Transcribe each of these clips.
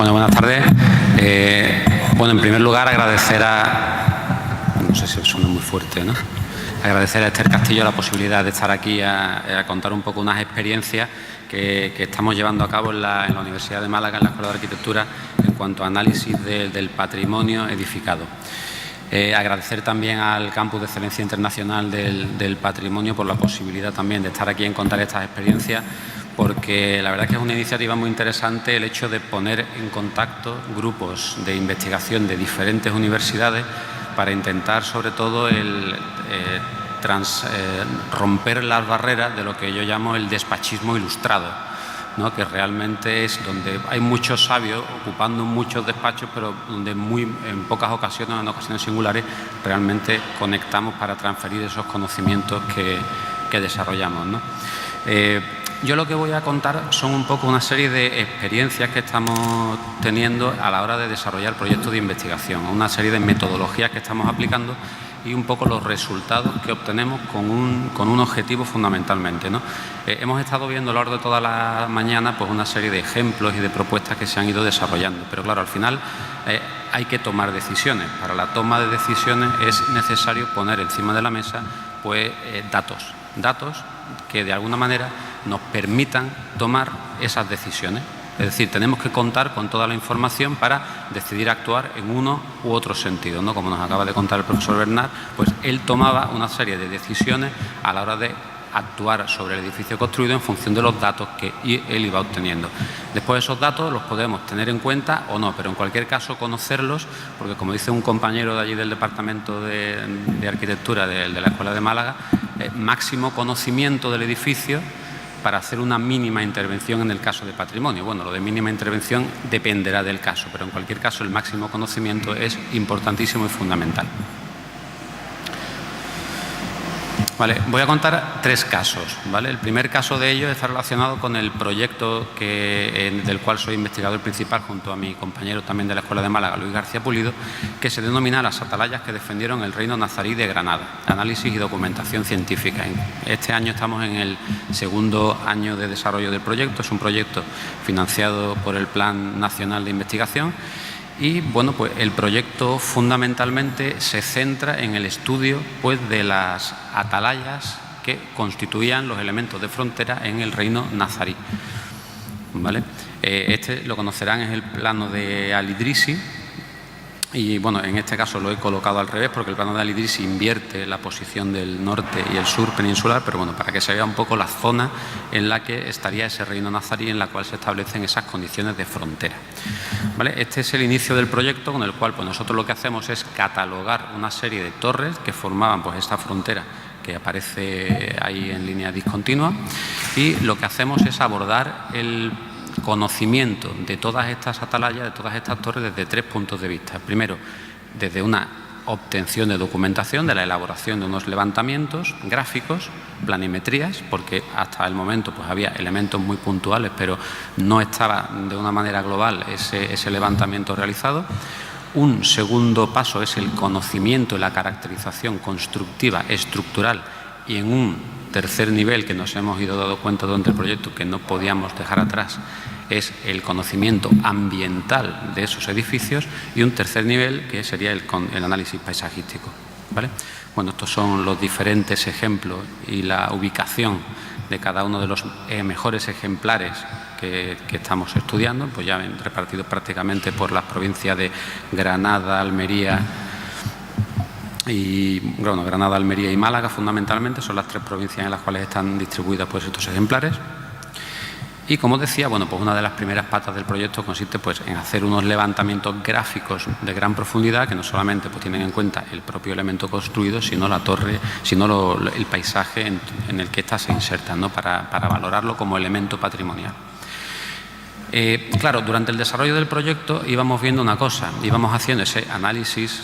Bueno, buenas tardes. Bueno, en primer lugar, agradecer a... No sé si suena muy fuerte, ¿no? Agradecer a Esther Castillo la posibilidad de estar aquí a contar un poco unas experiencias que estamos llevando a cabo en la Universidad de Málaga, en la Escuela de Arquitectura, en cuanto a análisis del patrimonio edificado. Agradecer también al Campus de Excelencia Internacional del Patrimonio por la posibilidad también de estar aquí en contar estas experiencias, porque la verdad es que es una iniciativa muy interesante el hecho de poner en contacto grupos de investigación de diferentes universidades para intentar, sobre todo, romper las barreras de lo que yo llamo el despachismo ilustrado, ¿no? Que realmente es donde hay muchos sabios ocupando muchos despachos, pero donde en pocas ocasiones, en ocasiones singulares, realmente conectamos para transferir esos conocimientos que desarrollamos, ¿no? Yo lo que voy a contar son un poco una serie de experiencias que estamos teniendo a la hora de desarrollar proyectos de investigación, una serie de metodologías que estamos aplicando y un poco los resultados que obtenemos con un objetivo fundamentalmente, ¿no? Hemos estado viendo a lo largo de toda la mañana pues una serie de ejemplos y de propuestas que se han ido desarrollando, pero claro, al final hay que tomar decisiones. Para la toma de decisiones es necesario poner encima de la mesa pues datos que de alguna manera nos permitan tomar esas decisiones. Es decir, tenemos que contar con toda la información para decidir actuar en uno u otro sentido, ¿no? Como nos acaba de contar el profesor Bernard, pues él tomaba una serie de decisiones a la hora de actuar sobre el edificio construido en función de los datos que él iba obteniendo. Después esos datos los podemos tener en cuenta o no, pero en cualquier caso conocerlos, porque como dice un compañero de allí del Departamento de Arquitectura de la Escuela de Málaga, máximo conocimiento del edificio para hacer una mínima intervención en el caso de patrimonio. Bueno, lo de mínima intervención dependerá del caso, pero en cualquier caso el máximo conocimiento es importantísimo y fundamental. Vale, voy a contar 3 casos, ¿vale? El primer caso de ellos está relacionado con el proyecto del cual soy investigador principal junto a mi compañero también de la Escuela de Málaga, Luis García Pulido, que se denomina Las atalayas que defendieron el reino nazarí de Granada, análisis y documentación científica. Este año estamos en el segundo año de desarrollo del proyecto. Es un proyecto financiado por el Plan Nacional de Investigación. Y bueno, pues el proyecto fundamentalmente se centra en el estudio pues, de las atalayas que constituían los elementos de frontera en el reino nazarí, ¿vale? Este lo conocerán, es el plano de Al-Idrisi. Y bueno, en este caso lo he colocado al revés porque el plano de Al-Idrisi invierte la posición del norte y el sur peninsular, pero bueno, para que se vea un poco la zona en la que estaría ese reino nazarí en la cual se establecen esas condiciones de frontera, ¿vale? Este es el inicio del proyecto con el cual pues, nosotros lo que hacemos es catalogar una serie de torres que formaban pues, esta frontera que aparece ahí en línea discontinua, y lo que hacemos es abordar el conocimiento de todas estas atalayas, de todas estas torres desde 3 puntos de vista. Primero, desde una obtención de documentación, de la elaboración de unos levantamientos gráficos, planimetrías, porque hasta el momento pues, había elementos muy puntuales, pero no estaba de una manera global ese levantamiento realizado. Un segundo paso es el conocimiento y la caracterización constructiva, estructural, y en un tercer nivel que nos hemos ido dando cuenta durante el proyecto que no podíamos dejar atrás es el conocimiento ambiental de esos edificios, y un tercer nivel que sería el análisis paisajístico, ¿vale? Bueno, estos son los diferentes ejemplos y la ubicación de cada uno de los mejores ejemplares que estamos estudiando, pues ya repartidos prácticamente por las provincias de Granada, Almería y Granada, Almería y Málaga fundamentalmente. Son las 3 provincias en las cuales están distribuidas pues, estos ejemplares. Y como decía, bueno, pues una de las primeras patas del proyecto consiste pues, en hacer unos levantamientos gráficos de gran profundidad que no solamente pues, tienen en cuenta el propio elemento construido, sino la torre, sino el paisaje en el que ésta se inserta, ¿no? para valorarlo como elemento patrimonial. Claro, durante el desarrollo del proyecto íbamos viendo una cosa, íbamos haciendo ese análisis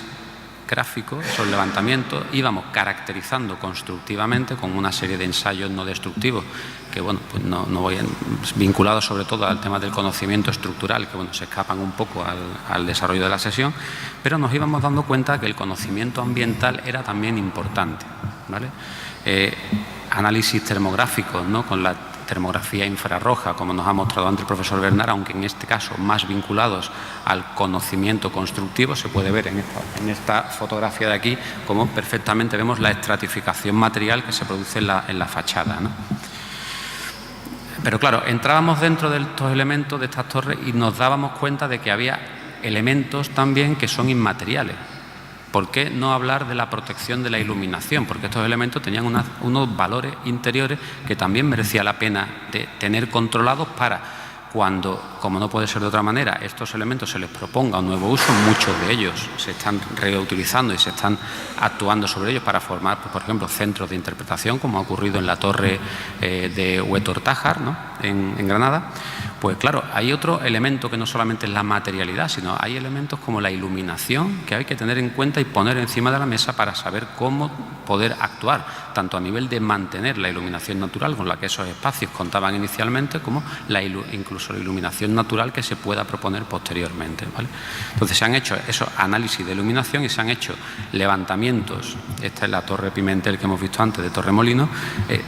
gráfico, esos levantamientos, íbamos caracterizando constructivamente con una serie de ensayos no destructivos que, bueno, pues no voy vinculados sobre todo al tema del conocimiento estructural, que, bueno, se escapan un poco al desarrollo de la sesión, pero nos íbamos dando cuenta que el conocimiento ambiental era también importante, ¿vale? Análisis termográficos, ¿no? Con la termografía infrarroja, como nos ha mostrado antes el profesor Bernard, aunque en este caso más vinculados al conocimiento constructivo. Se puede ver en esta fotografía de aquí cómo perfectamente vemos la estratificación material que se produce en la fachada, ¿no? Pero claro, entrábamos dentro de estos elementos de estas torres y nos dábamos cuenta de que había elementos también que son inmateriales. ¿Por qué no hablar de la protección de la iluminación? Porque estos elementos tenían unos valores interiores que también merecía la pena de tener controlados para cuando, como no puede ser de otra manera, estos elementos se les proponga un nuevo uso. Muchos de ellos se están reutilizando y se están actuando sobre ellos para formar, pues, por ejemplo, centros de interpretación, como ha ocurrido en la torre de Huetor-Tájar, ¿no?, en Granada. Pues claro, hay otro elemento que no solamente es la materialidad, sino hay elementos como la iluminación que hay que tener en cuenta y poner encima de la mesa para saber cómo poder actuar, tanto a nivel de mantener la iluminación natural con la que esos espacios contaban inicialmente, como incluso la iluminación natural que se pueda proponer posteriormente, ¿vale? Entonces se han hecho esos análisis de iluminación y se han hecho levantamientos. Esta es la Torre Pimentel que hemos visto antes de Torremolinos,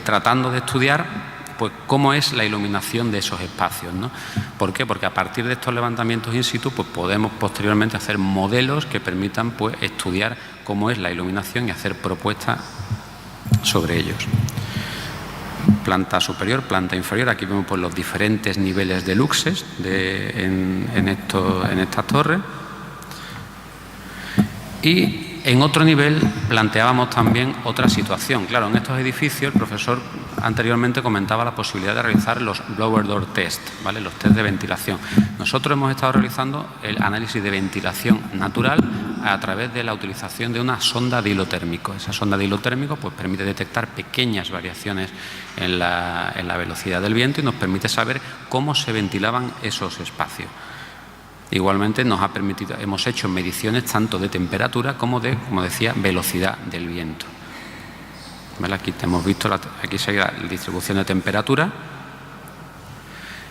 tratando de estudiar pues cómo es la iluminación de esos espacios, ¿no? ¿Por qué? Porque a partir de estos levantamientos in situ pues podemos posteriormente hacer modelos que permitan pues estudiar cómo es la iluminación y hacer propuestas sobre ellos. Planta superior, planta inferior. Aquí vemos pues los diferentes niveles de luxes en estas torres. Y en otro nivel planteábamos también otra situación. Claro, en estos edificios el profesor anteriormente comentaba la posibilidad de realizar los blower door test, ¿vale?, los test de ventilación. Nosotros hemos estado realizando el análisis de ventilación natural a través de la utilización de una sonda de hilo térmico. Esa sonda de hilo térmico pues permite detectar pequeñas variaciones en la velocidad del viento y nos permite saber cómo se ventilaban esos espacios. Igualmente nos ha permitido, hemos hecho mediciones tanto de temperatura como de, como decía, velocidad del viento. ¿Vale? Aquí hemos visto, aquí sería la distribución de temperatura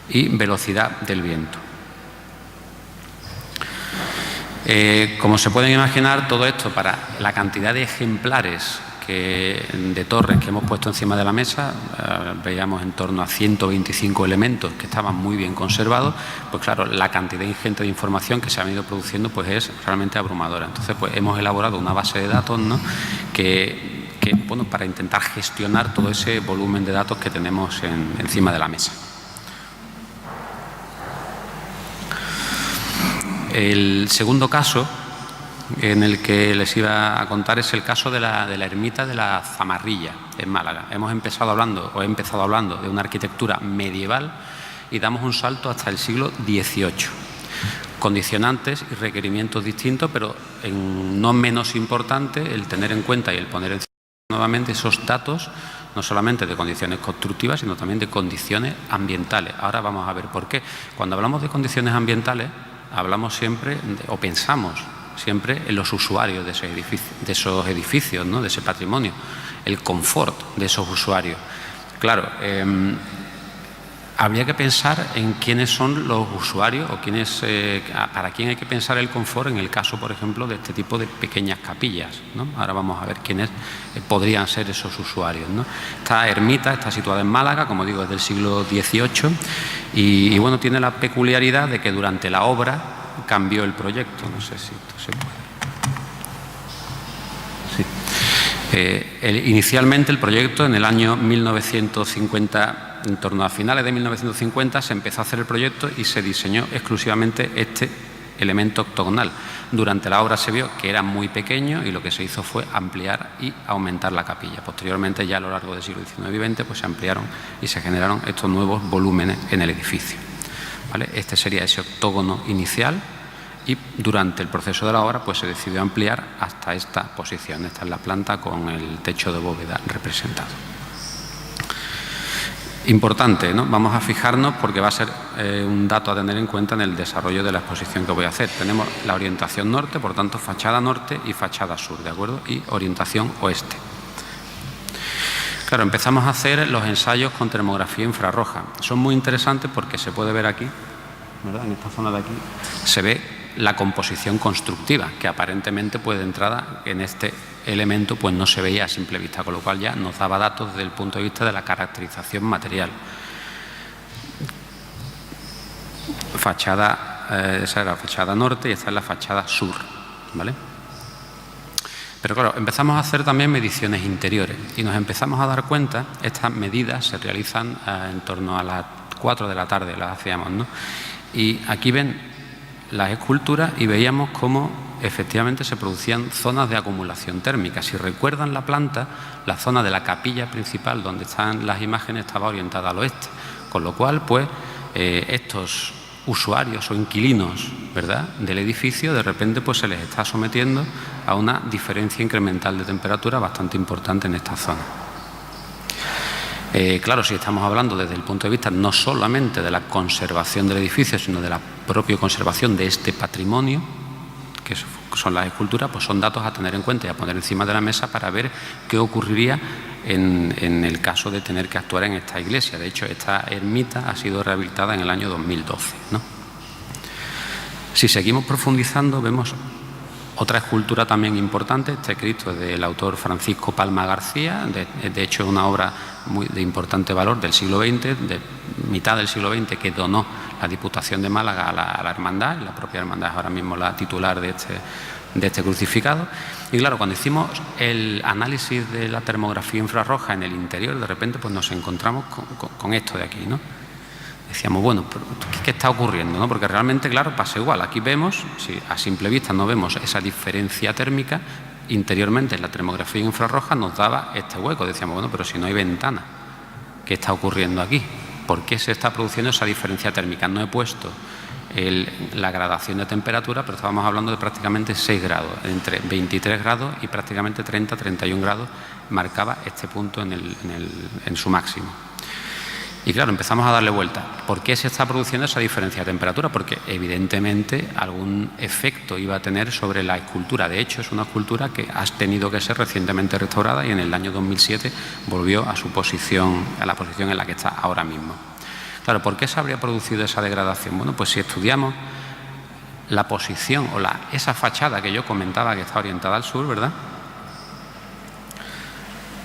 y velocidad del viento. Como se pueden imaginar, todo esto para la cantidad de ejemplares de torres que hemos puesto encima de la mesa, veíamos en torno a 125 elementos que estaban muy bien conservados. Pues claro, la cantidad ingente de información que se ha ido produciendo pues es realmente abrumadora. Entonces pues hemos elaborado una base de datos, ¿no?, que bueno, para intentar gestionar todo ese volumen de datos que tenemos encima de la mesa. El segundo caso en el que les iba a contar es el caso de la ermita de la Zamarrilla, en Málaga. He empezado hablando de una arquitectura medieval y damos un salto hasta el siglo XVIII. Condicionantes y requerimientos distintos, pero no menos importante el tener en cuenta y el poner encima nuevamente esos datos, no solamente de condiciones constructivas, sino también de condiciones ambientales. Ahora vamos a ver por qué. Cuando hablamos de condiciones ambientales, hablamos siempre, o pensamos siempre en los usuarios de esos edificios, ¿no?, de ese patrimonio, el confort de esos usuarios. Claro, habría que pensar en quiénes son los usuarios o para quién hay que pensar el confort en el caso, por ejemplo, de este tipo de pequeñas capillas, ¿no? Ahora vamos a ver quiénes podrían ser esos usuarios, ¿no? Esta ermita está situada en Málaga, como digo, es del siglo XVIII y bueno, tiene la peculiaridad de que durante la obra cambió el proyecto. No sé si esto se puede. Sí. Inicialmente el proyecto en el año 1950, en torno a finales de 1950, se empezó a hacer el proyecto y se diseñó exclusivamente este elemento octogonal. Durante la obra se vio que era muy pequeño y lo que se hizo fue ampliar y aumentar la capilla. Posteriormente, ya a lo largo del siglo XIX y XX, pues se ampliaron y se generaron estos nuevos volúmenes en el edificio. ¿Vale? Este sería ese octógono inicial y durante el proceso de la obra pues se decidió ampliar hasta esta posición. Esta es la planta con el techo de bóveda representado. Importante, ¿no? Vamos a fijarnos porque va a ser un dato a tener en cuenta en el desarrollo de la exposición que voy a hacer. Tenemos la orientación norte, por tanto fachada norte y fachada sur, ¿de acuerdo? Y orientación oeste. Claro, empezamos a hacer los ensayos con termografía infrarroja. Son muy interesantes porque se puede ver aquí, ¿verdad?, en esta zona de aquí, se ve la composición constructiva, que aparentemente pues de entrada en este elemento pues no se veía a simple vista, con lo cual ya nos daba datos desde el punto de vista de la caracterización material. fachada, esa era la fachada norte y esta es la fachada sur, ¿vale? Pero claro, empezamos a hacer también mediciones interiores y nos empezamos a dar cuenta, estas medidas se realizan en torno a las 4 de la tarde, las hacíamos, ¿no? Y aquí ven las esculturas y veíamos cómo efectivamente se producían zonas de acumulación térmica. Si recuerdan la planta, la zona de la capilla principal donde están las imágenes estaba orientada al oeste, con lo cual, pues, estos usuarios o inquilinos, ¿verdad?, del edificio, de repente pues se les está sometiendo a una diferencia incremental de temperatura bastante importante en esta zona. Claro, si estamos hablando desde el punto de vista no solamente de la conservación del edificio, sino de la propia conservación de este patrimonio, que son las esculturas, pues son datos a tener en cuenta y a poner encima de la mesa para ver qué ocurriría en el caso de tener que actuar en esta iglesia. De hecho, esta ermita ha sido rehabilitada en el año 2012, ¿no? Si seguimos profundizando, vemos otra escultura también importante. Este Cristo es del autor Francisco Palma García, de hecho es una obra de importante valor del siglo XX, de mitad del siglo XX, que donó la Diputación de Málaga a la hermandad, y la propia hermandad es ahora mismo la titular de este crucificado. Y claro, cuando hicimos el análisis de la termografía infrarroja en el interior, de repente pues nos encontramos con esto de aquí, ¿no? Decíamos, bueno, ¿qué está ocurriendo?, ¿no? Porque realmente, claro, pasa igual. Aquí vemos, si a simple vista no vemos esa diferencia térmica, interiormente en la termografía infrarroja nos daba este hueco. Decíamos, bueno, pero si no hay ventana, ¿qué está ocurriendo aquí? ¿Por qué se está produciendo esa diferencia térmica? No he puesto la gradación de temperatura, pero estábamos hablando de prácticamente 6 grados, entre 23 grados y prácticamente 30-31 grados marcaba este punto en su máximo. Y claro, empezamos a darle vuelta. ¿Por qué se está produciendo esa diferencia de temperatura? Porque evidentemente algún efecto iba a tener sobre la escultura. De hecho, es una escultura que ha tenido que ser recientemente restaurada y en el año 2007 volvió a su posición, a la posición en la que está ahora mismo. Claro, ¿por qué se habría producido esa degradación? Bueno, pues si estudiamos la posición o esa fachada que yo comentaba que está orientada al sur, ¿verdad?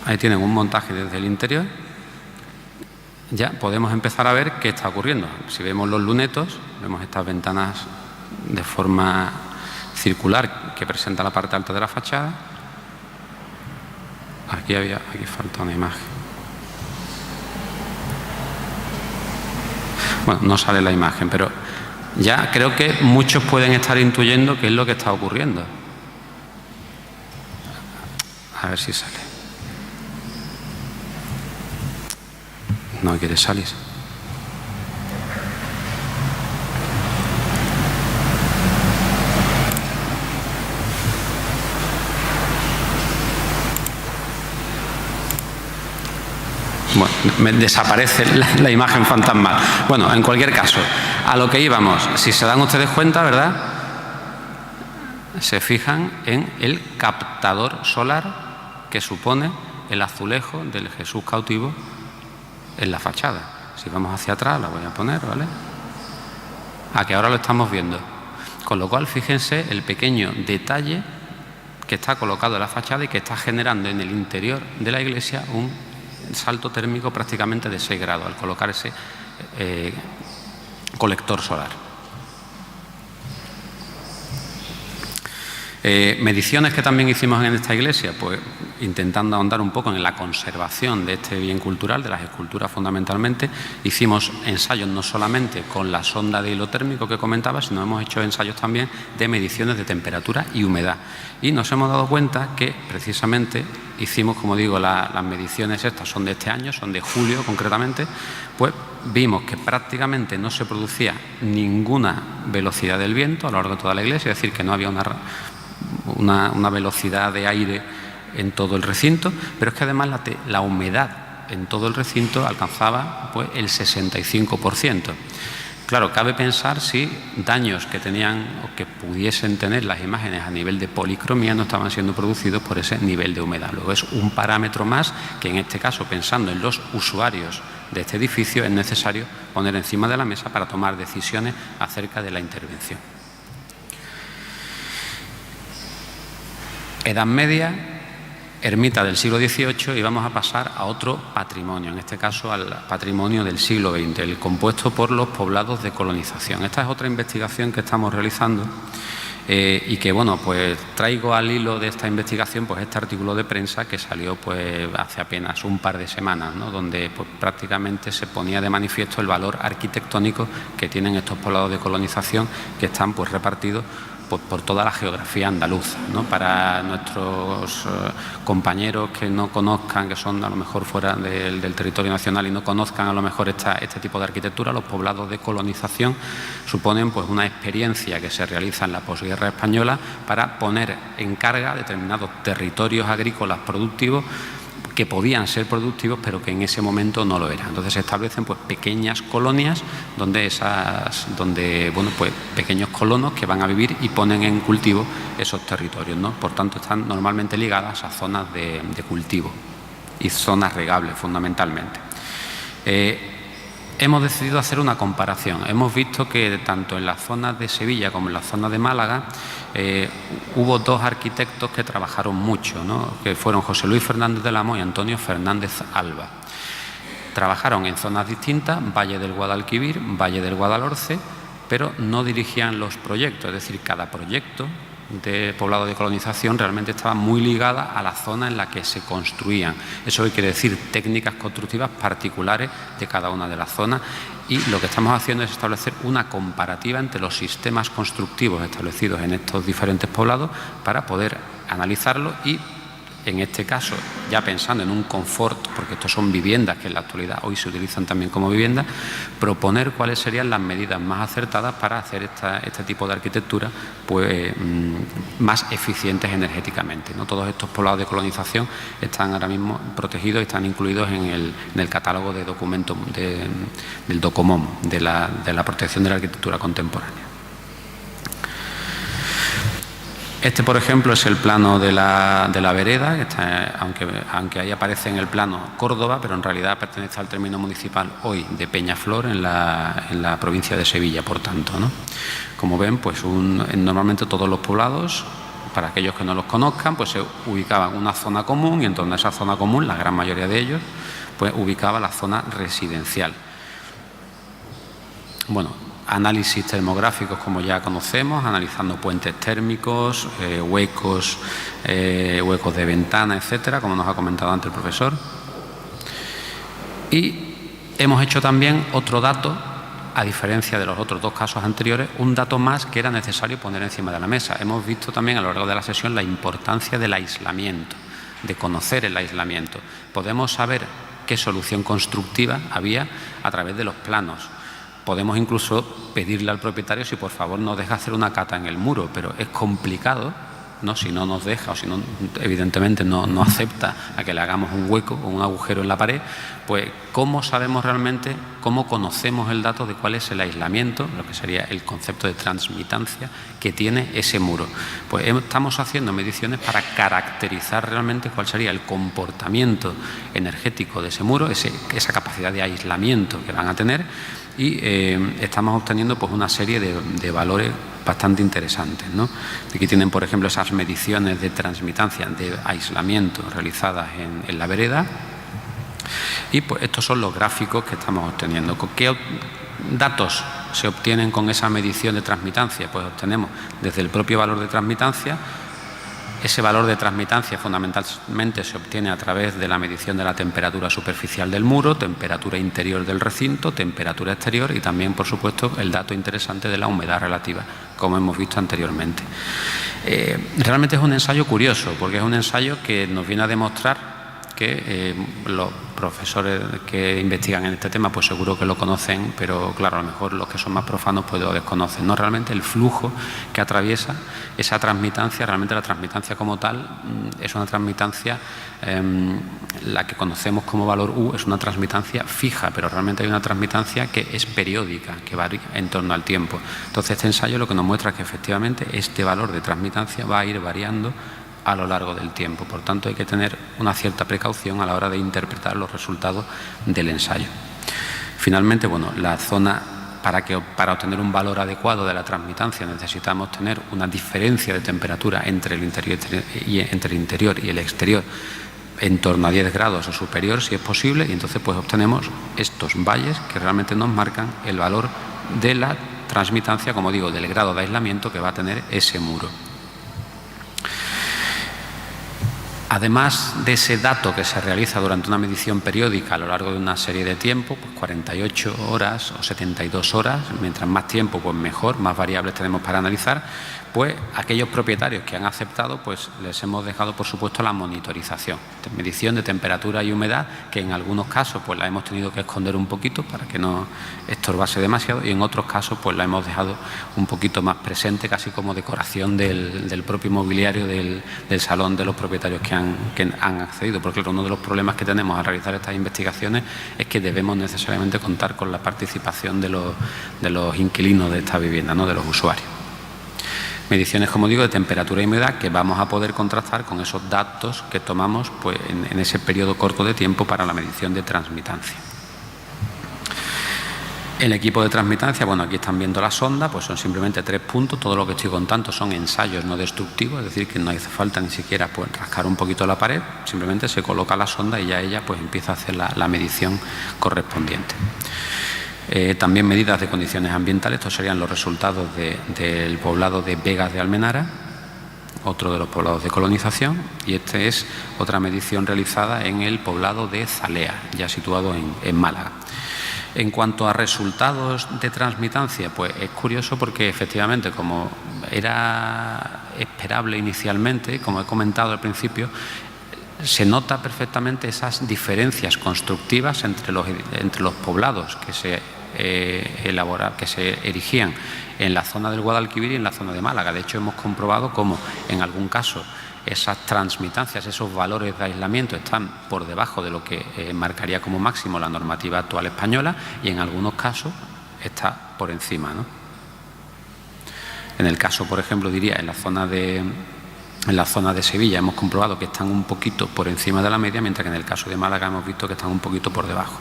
Ahí tienen un montaje desde el interior. Ya podemos empezar a ver qué está ocurriendo. Si vemos los lunetos, vemos estas ventanas de forma circular que presenta la parte alta de la fachada. Aquí falta una imagen. Bueno, no sale la imagen, pero ya creo que muchos pueden estar intuyendo qué es lo que está ocurriendo. A ver si sale. No quiere salir. Bueno, me desaparece la imagen fantasmal. Bueno, en cualquier caso, a lo que íbamos, si se dan ustedes cuenta, ¿verdad?, se fijan en el captador solar que supone el azulejo del Jesús cautivo en la fachada. Si vamos hacia atrás, la voy a poner, ¿vale? A que ahora lo estamos viendo. Con lo cual, fíjense el pequeño detalle que está colocado en la fachada y que está generando en el interior de la iglesia un salto térmico prácticamente de 6 grados al colocar ese colector solar. Mediciones que también hicimos en esta iglesia, pues intentando ahondar un poco en la conservación de este bien cultural, de las esculturas fundamentalmente. Hicimos ensayos no solamente con la sonda de hilo térmico que comentaba, sino hemos hecho ensayos también de mediciones de temperatura y humedad. Y nos hemos dado cuenta que precisamente hicimos, como digo, las mediciones estas son de este año, son de julio concretamente, pues vimos que prácticamente no se producía ninguna velocidad del viento a lo largo de toda la iglesia, es decir, que no había una velocidad de aire en todo el recinto, pero es que además la humedad en todo el recinto alcanzaba pues el 65%. Claro, cabe pensar si daños que tenían o que pudiesen tener las imágenes a nivel de policromía no estaban siendo producidos por ese nivel de humedad. Luego es un parámetro más que en este caso, pensando en los usuarios de este edificio, es necesario poner encima de la mesa para tomar decisiones acerca de la intervención. Edad media, ermita del siglo XVIII y vamos a pasar a otro patrimonio, en este caso al patrimonio del siglo XX, el compuesto por los poblados de colonización. Esta es otra investigación que estamos realizando y que, bueno, pues traigo al hilo de esta investigación pues este artículo de prensa que salió pues hace apenas un par de semanas, ¿no?, donde pues prácticamente se ponía de manifiesto el valor arquitectónico que tienen estos poblados de colonización que están pues repartidos por toda la geografía andaluza, ¿no? Para nuestros compañeros que no conozcan, que son a lo mejor fuera del territorio nacional y no conozcan a lo mejor este tipo de arquitectura, los poblados de colonización suponen pues una experiencia que se realiza en la posguerra española para poner en carga determinados territorios agrícolas productivos que podían ser productivos, pero que en ese momento no lo eran. Entonces se establecen pues pequeñas colonias donde bueno, pues pequeños colonos que van a vivir y ponen en cultivo esos territorios, ¿no? Por tanto, están normalmente ligadas a zonas de cultivo y zonas regables fundamentalmente. Hemos decidido hacer una comparación. Hemos visto que tanto en las zonas de Sevilla como en las zonas de Málaga hubo dos arquitectos que trabajaron mucho, ¿no?, que fueron José Luis Fernández del Amo y Antonio Fernández Alba. Trabajaron en zonas distintas, Valle del Guadalquivir, Valle del Guadalhorce, pero no dirigían los proyectos, es decir, cada proyecto de poblado de colonización realmente estaba muy ligada a la zona en la que se construían. Eso quiere decir técnicas constructivas particulares de cada una de las zonas, y lo que estamos haciendo es establecer una comparativa entre los sistemas constructivos establecidos en estos diferentes poblados para poder analizarlo y, en este caso, ya pensando en un confort, porque estos son viviendas que en la actualidad hoy se utilizan también como viviendas, proponer cuáles serían las medidas más acertadas para hacer este tipo de arquitectura pues, más eficientes energéticamente, ¿no? Todos estos poblados de colonización están ahora mismo protegidos y están incluidos en el catálogo de documentos del DOCOMON, de la protección de la arquitectura contemporánea. Este, por ejemplo, es el plano de la vereda, que está, aunque ahí aparece en el plano Córdoba, pero en realidad pertenece al término municipal hoy de Peñaflor, en la provincia de Sevilla, por tanto, ¿no? Como ven, pues normalmente todos los poblados, para aquellos que no los conozcan, pues se ubicaban una zona común y en torno a esa zona común, la gran mayoría de ellos, pues ubicaba la zona residencial. Bueno, análisis termográficos como ya conocemos, analizando puentes térmicos, huecos de ventana, etcétera, como nos ha comentado antes el profesor. Y hemos hecho también otro dato, a diferencia de los otros dos casos anteriores, un dato más que era necesario poner encima de la mesa. Hemos visto también a lo largo de la sesión la importancia del aislamiento, de conocer el aislamiento. Podemos saber qué solución constructiva había a través de los planos. Podemos incluso pedirle al propietario si por favor nos deja hacer una cata en el muro, pero es complicado, ¿no? Si no nos deja o si no, evidentemente no acepta a que le hagamos un hueco o un agujero en la pared, pues ¿cómo sabemos realmente, cómo conocemos el dato de cuál es el aislamiento, lo que sería el concepto de transmitancia que tiene ese muro? Pues estamos haciendo mediciones para caracterizar realmente cuál sería el comportamiento energético de ese muro, esa capacidad de aislamiento que van a tener, y estamos obteniendo pues una serie de valores bastante interesantes, ¿no? Aquí tienen, por ejemplo, esas mediciones de transmitancia, de aislamiento realizadas en la vereda, y pues estos son los gráficos que estamos obteniendo. ¿Qué datos se obtienen con esa medición de transmitancia? Pues obtenemos desde el propio valor de transmitancia. Ese valor de transmitancia fundamentalmente se obtiene a través de la medición de la temperatura superficial del muro, temperatura interior del recinto, temperatura exterior y también, por supuesto, el dato interesante de la humedad relativa, como hemos visto anteriormente. Realmente es un ensayo curioso, porque es un ensayo que nos viene a demostrar que los profesores que investigan en este tema pues seguro que lo conocen, pero claro, a lo mejor los que son más profanos pues lo desconocen, ¿no? Realmente el flujo que atraviesa esa transmitancia, realmente la transmitancia como tal es una transmitancia, la que conocemos como valor U es una transmitancia fija, pero realmente hay una transmitancia que es periódica, que varía en torno al tiempo. Entonces este ensayo lo que nos muestra es que efectivamente este valor de transmitancia va a ir variando a lo largo del tiempo. Por tanto, hay que tener una cierta precaución a la hora de interpretar los resultados del ensayo. Finalmente, bueno, la zona para obtener un valor adecuado de la transmitancia necesitamos tener una diferencia de temperatura entre el interior y el exterior en torno a 10 grados o superior, si es posible, y entonces pues obtenemos estos valles que realmente nos marcan el valor de la transmitancia, como digo, del grado de aislamiento que va a tener ese muro. Además de ese dato que se realiza durante una medición periódica a lo largo de una serie de tiempo, pues 48 horas o 72 horas, mientras más tiempo pues mejor, más variables tenemos para analizar, pues aquellos propietarios que han aceptado, pues les hemos dejado por supuesto la monitorización, medición de temperatura y humedad, que en algunos casos pues la hemos tenido que esconder un poquito para que no estorbase demasiado, y en otros casos pues la hemos dejado un poquito más presente, casi como decoración del propio mobiliario del salón de los propietarios que han accedido, porque claro, uno de los problemas que tenemos al realizar estas investigaciones es que debemos necesariamente contar con la participación de los inquilinos de esta vivienda, ¿no?, de los usuarios. Mediciones, como digo, de temperatura y humedad que vamos a poder contrastar con esos datos que tomamos pues, en ese periodo corto de tiempo para la medición de transmitancia. El equipo de transmitancia, bueno, aquí están viendo la sonda, pues son simplemente 3 puntos, todo lo que estoy contando son ensayos no destructivos, es decir, que no hace falta ni siquiera pues, rascar un poquito la pared, simplemente se coloca la sonda y ya ella pues empieza a hacer la medición correspondiente. También medidas de condiciones ambientales, estos serían los resultados del poblado de Vegas de Almenara, otro de los poblados de colonización, y esta es otra medición realizada en el poblado de Zalea, ya situado en Málaga. En cuanto a resultados de transmitancia, pues es curioso porque efectivamente, como era esperable inicialmente, como he comentado al principio, se nota perfectamente esas diferencias constructivas entre los poblados que se erigían en la zona del Guadalquivir y en la zona de Málaga. De hecho, hemos comprobado cómo en algún caso esas transmitancias, esos valores de aislamiento están por debajo de lo que marcaría como máximo la normativa actual española y en algunos casos está por encima, ¿no? En el caso, por ejemplo, diría en la zona de Sevilla hemos comprobado que están un poquito por encima de la media, mientras que en el caso de Málaga hemos visto que están un poquito por debajo.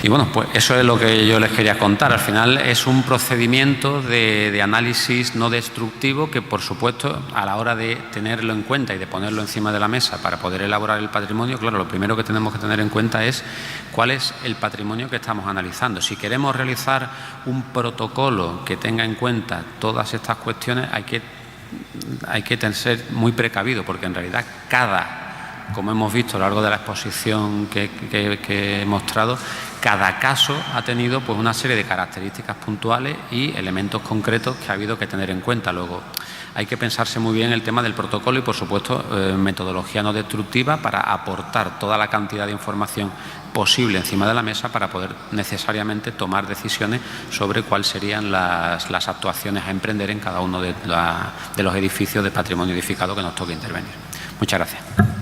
Y bueno, pues eso es lo que yo les quería contar. Al final es un procedimiento de análisis no destructivo que, por supuesto, a la hora de tenerlo en cuenta y de ponerlo encima de la mesa para poder elaborar el patrimonio, claro, lo primero que tenemos que tener en cuenta es cuál es el patrimonio que estamos analizando. Si queremos realizar un protocolo que tenga en cuenta todas estas cuestiones, hay que ser muy precavido, porque en realidad como hemos visto a lo largo de la exposición que he mostrado, cada caso ha tenido pues una serie de características puntuales y elementos concretos que ha habido que tener en cuenta. Luego hay que pensarse muy bien el tema del protocolo y, por supuesto, metodología no destructiva para aportar toda la cantidad de información posible encima de la mesa para poder necesariamente tomar decisiones sobre cuáles serían las actuaciones a emprender en cada uno de los edificios de patrimonio edificado que nos toque intervenir. Muchas gracias.